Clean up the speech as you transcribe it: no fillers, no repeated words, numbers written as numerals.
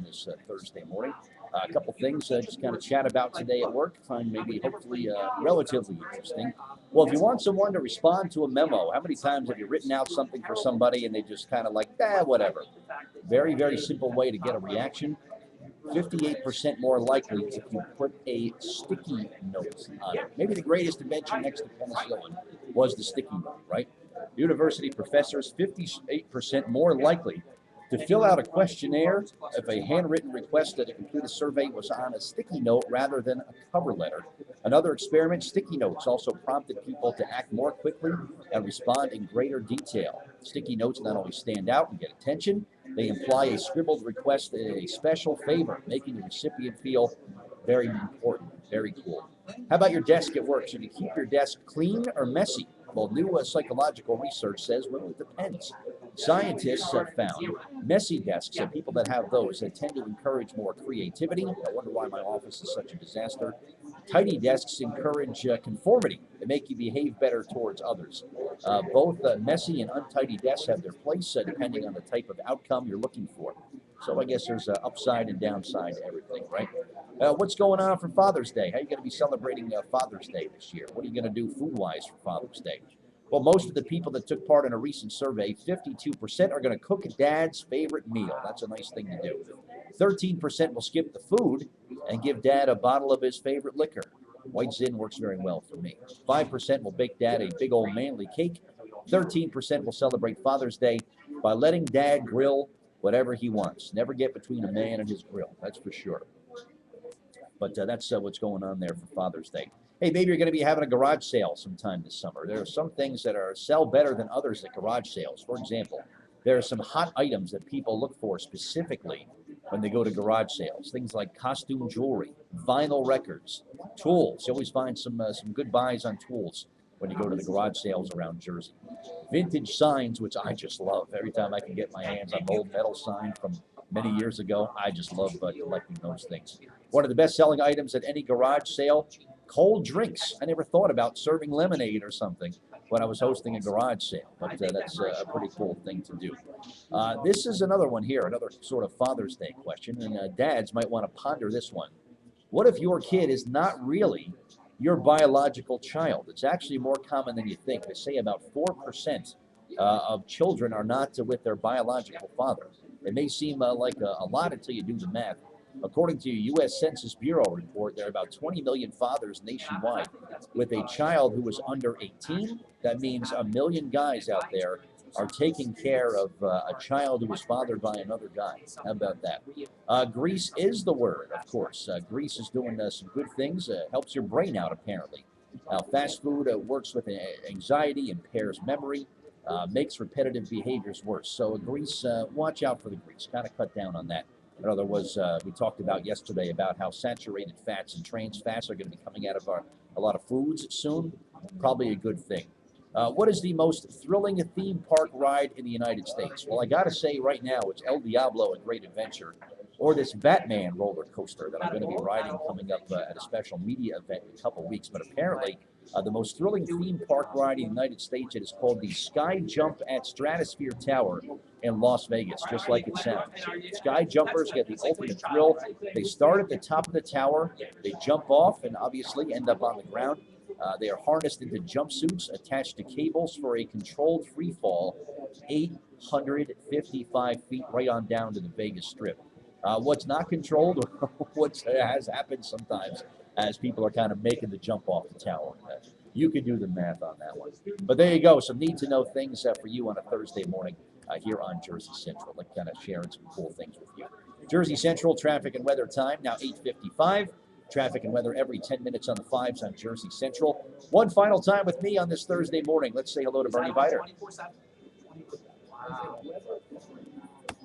on this Thursday morning. A couple things just kind of chat about today at work. Find maybe hopefully relatively interesting. Well, if you want someone to respond to a memo, how many times have you written out something for somebody and they just kind of like, whatever? Very, very simple way to get a reaction. 58% more likely if you put a sticky note on it. Maybe the greatest invention next to penicillin was the sticky note, right? University professors, 58% more likely to fill out a questionnaire if a handwritten request to complete a survey was on a sticky note rather than a cover letter. Another experiment, sticky notes also prompted people to act more quickly and respond in greater detail. Sticky notes not only stand out and get attention, they imply a scribbled request, a special favor, making the recipient feel very important. Very cool. How about your desk at work? Should you keep your desk clean or messy? Well, new psychological research says, well, it depends. Scientists have found messy desks and people that have those that tend to encourage more creativity. I wonder why my office is such a disaster. Tidy desks encourage conformity. They make you behave better towards others. Both messy and untidy desks have their place depending on the type of outcome you're looking for. So I guess there's an upside and downside to everything, right? What's going on for Father's Day? How are you going to be celebrating Father's Day this year? What are you going to do food-wise for Father's Day? Well, most of the people that took part in a recent survey, 52% are going to cook Dad's favorite meal. That's a nice thing to do. 13% will skip the food and give Dad a bottle of his favorite liquor. White Zin works very well for me. 5% will bake Dad a big old manly cake. 13% will celebrate Father's Day by letting Dad grill whatever he wants. Never get between a man and his grill, that's for sure. But that's what's going on there for Father's Day. Hey, maybe you're going to be having a garage sale sometime this summer. There are some things that sell better than others at garage sales. For example, there are some hot items that people look for specifically when they go to garage sales. Things like costume jewelry, vinyl records, tools. You always find some good buys on tools when you go to the garage sales around Jersey. Vintage signs, which I just love. Every time I can get my hands on an old metal sign from many years ago, I just love collecting those things. One of the best-selling items at any garage sale, cold drinks. I never thought about serving lemonade or something when I was hosting a garage sale, but that's a pretty cool thing to do. This is another one here, another sort of Father's Day question, and dads might want to ponder this one. What if your kid is not really your biological child? It's actually more common than you think. They say about 4% of children are not with their biological father. It may seem like a lot until you do the math. According to a U.S. Census Bureau report, there are about 20 million fathers nationwide with a child who is under 18. That means a million guys out there are taking care of a child who was fathered by another guy. How about that? Grease is the word, of course. Grease is doing some good things. Helps your brain out, apparently. Fast food works with anxiety, impairs memory, makes repetitive behaviors worse. So grease, watch out for the grease. Kind of cut down on that. In other words, we talked about yesterday about how saturated fats and trans fats are going to be coming out of a lot of foods soon. Probably a good thing. What is the most thrilling theme park ride in the United States? Well, I got to say right now it's El Diablo and Great Adventure, or this Batman roller coaster that I'm going to be riding coming up at a special media event in a couple weeks. But apparently, the most thrilling theme park ride in the United States, it is called the Sky Jump at Stratosphere Tower in Las Vegas, just like it sounds. Sky jumpers get the ultimate thrill. They start at the top of the tower, they jump off, and obviously end up on the ground. They are harnessed into jumpsuits attached to cables for a controlled free fall, 855 feet right on down to the Vegas Strip. What's not controlled, or what has happened sometimes, as people are kind of making the jump off the tower. You can do the math on that one. But there you go, some need-to-know things for you on a Thursday morning here on Jersey Central. Like kind of sharing some cool things with you. Jersey Central traffic and weather time, now 8:55. Traffic and weather every 10 minutes on the 5s on Jersey Central. One final time with me on this Thursday morning. Let's say hello to Bernie Viter.